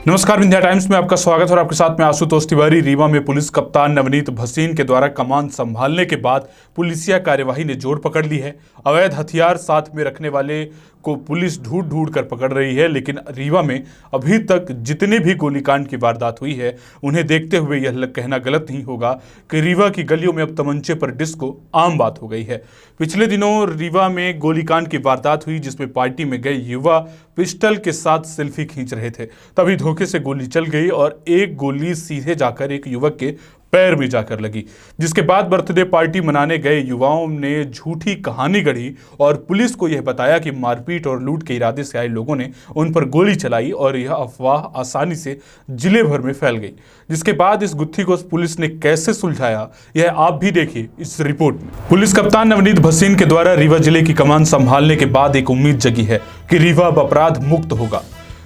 नमस्कार, विंध्या टाइम्स में आपका स्वागत है और आपके साथ में आशुतोष तिवारी। रीवा में पुलिस कप्तान नवनीत भसीन के द्वारा कमान संभालने के बाद पुलिसिया कार्यवाही ने जोर पकड़ ली है। अवैध हथियार साथ में रखने वाले को पुलिस ढूंढ ढूंढ कर पकड़ रही है, लेकिन रीवा में अभी तक जितने भी गोलीकांड की वारदात हुई है उन्हें देखते हुए यह कहना गलत नहीं होगा कि रीवा की गलियों में अब तमंचे पर डिस्को आम बात हो गई है। पिछले दिनों रीवा में गोलीकांड की वारदात हुई जिसमें पार्टी में गए युवा पिस्टल के साथ सेल्फी खींच रहे थे, तभी धोखे से गोली चल गई और एक गोली सीधे जाकर एक युवक के पैर में जाकर लगी, जिसके बाद बर्थडे पार्टी मनाने गए युवाओं ने झूठी कहानी गढ़ी और पुलिस को यह बताया कि मारपीट और लूट के इरादे से आए लोगों ने उन पर गोली चलाई और यह अफवाह आसानी से जिले भर में फैल गई। जिसके बाद इस गुत्थी को पुलिस ने कैसे सुलझाया यह आप भी देखिए इस रिपोर्ट में। पुलिस कप्तान नवनीत भसीन के द्वारा रीवा जिले की कमान संभालने के बाद एक उम्मीद जगी है कि रीवा अब अपराध मुक्त होगा।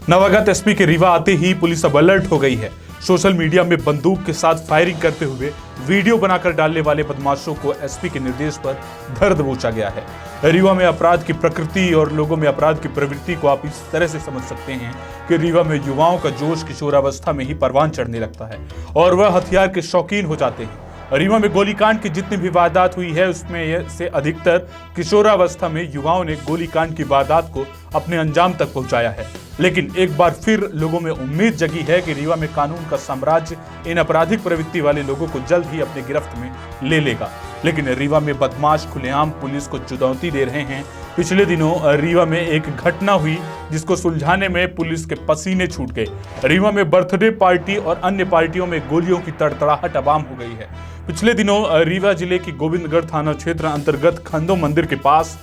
नवागत एसपी के रीवा आते ही पुलिस अब अलर्ट हो गई है। सोशल मीडिया में बंदूक के साथ फायरिंग करते हुए वीडियो बनाकर डालने वाले बदमाशों को एसपी के निर्देश पर धर दबोचा गया है। रीवा में अपराध की प्रकृति और लोगों में अपराध की प्रवृत्ति को आप इस तरह से समझ सकते हैं कि रीवा में युवाओं का जोश किशोरावस्था में ही परवान चढ़ने लगता है और वह हथियार के शौकीन हो जाते हैं। रीवा में गोलीकांड की जितनी भी वारदात हुई है उसमें से अधिकतर किशोरावस्था में युवाओं ने गोलीकांड की वारदात को अपने अंजाम तक पहुंचाया है। लेकिन एक बार फिर लोगों में उम्मीद जगी है कि रीवा में कानून का साम्राज्य इन आपराधिक प्रवृत्ति वाले लोगों को जल्द ही अपने गिरफ्त में ले लेगा। लेकिन रीवा में बदमाश खुलेआम पुलिस को चुनौती दे रहे हैं। पिछले दिनों रीवा में एक घटना हुई जिसको सुलझाने में पुलिस के पसीने छूट गए। रीवा में बर्थडे पार्टी और अन्य पार्टियों में गोलियों की तड़तड़ाहट अवाम हो गई है। पिछले दिनों रीवा जिले की गोविंदगढ़ थाना क्षेत्र अंतर्गत खंडो मंदिर के पास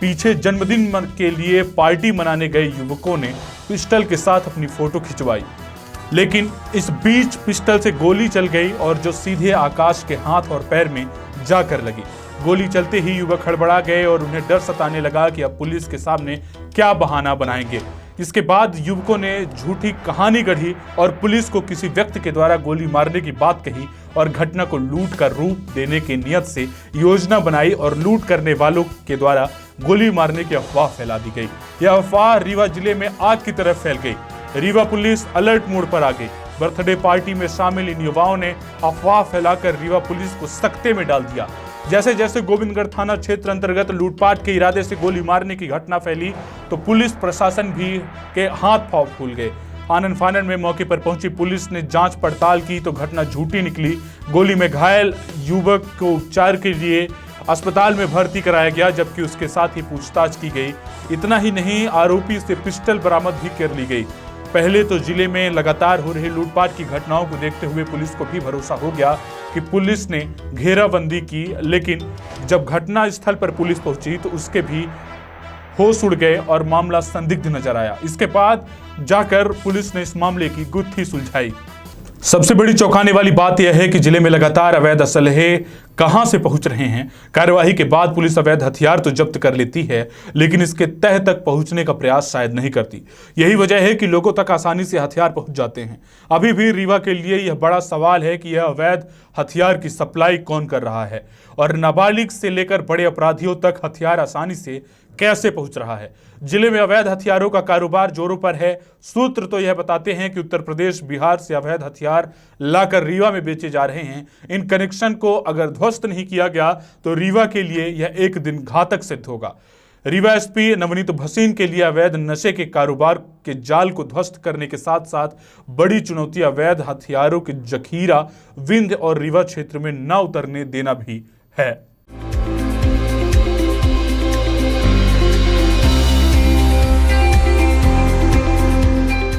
पीछे जन्मदिन के लिए पार्टी मनाने गए युवकों ने पिस्टल के साथ अपनी फोटो खिंचवाई, लेकिन इस बीच पिस्टल से गोली चल गई और जो सीधे आकाश के हाथ और पैर में जाकर लगी। गोली चलते ही युवक हड़बड़ा गए और उन्हें डर सताने लगा कि अब पुलिस के सामने क्या बहाना बनाएंगे। इसके बाद युवकों ने झूठी कहानी गढ़ी और पुलिस को किसी व्यक्ति के द्वारा गोली मारने की बात कही और घटना को लूट का रूप देने की नियत से योजना बनाई और लूट करने वालों के द्वारा गोली मारने की अफवाह फैला दी गई। यह अफवाह रीवा जिले में आग की तरह फैल गई। रीवा पुलिस अलर्ट मोड पर आ गई। बर्थडे पार्टी में शामिल इन युवाओं ने अफवाह फैलाकर रीवा पुलिस को सकते में डाल दिया। जैसे जैसे गोविंदगढ़ थाना क्षेत्र अंतर्गत लूटपाट के इरादे से गोली मारने की घटना फैली तो पुलिस प्रशासन भी के हाथ पांव फूल गए। आनन फानन में मौके पर पहुंची पुलिस ने जांच पड़ताल की तो घटना झूठी निकली। गोली में घायल युवक को उपचार के लिए अस्पताल में भर्ती कराया गया, जबकि उसके साथ ही पूछताछ की गई। इतना ही नहीं, आरोपी से पिस्टल बरामद भी कर ली गई। पहले तो जिले में लगातार हो रही लूटपाट की घटनाओं को देखते हुए पुलिस को भी भरोसा हो गया कि पुलिस ने घेराबंदी की, लेकिन जब घटना स्थल पर पुलिस पहुंची तो उसके भी होश उड़ गए और मामला संदिग्ध नजर आया। इसके बाद जाकर पुलिस ने इस मामले की गुत्थी सुलझाई। सबसे बड़ी चौंकाने वाली बात यह है कि जिले में लगातार अवैध असलहे कहां से पहुंच रहे हैं। कार्यवाही के बाद पुलिस अवैध हथियार तो जब्त कर लेती है, लेकिन इसके तह तक पहुंचने का प्रयास शायद नहीं करती। यही वजह है कि लोगों तक आसानी से हथियार पहुंच जाते हैं। अभी भी रीवा के लिए यह बड़ा सवाल है कि यह अवैध हथियार की सप्लाई कौन कर रहा है और नाबालिग से लेकर बड़े अपराधियों तक हथियार आसानी से कैसे पहुंच रहा है। जिले में अवैध हथियारों का कारोबार जोरों पर है। सूत्र तो यह बताते हैं कि उत्तर प्रदेश, बिहार से अवैध हथियार लाकर रीवा में बेचे जा रहे हैं। इन कनेक्शन को अगर ध्वस्त नहीं किया गया तो रीवा के लिए यह एक दिन घातक सिद्ध होगा। रीवा एसपी नवनीत भसीन के लिए अवैध नशे के कारोबार के जाल को ध्वस्त करने के साथ साथ बड़ी चुनौती अवैध हथियारों के जखीरा विंध्य और रीवा क्षेत्र में न उतरने देना भी है।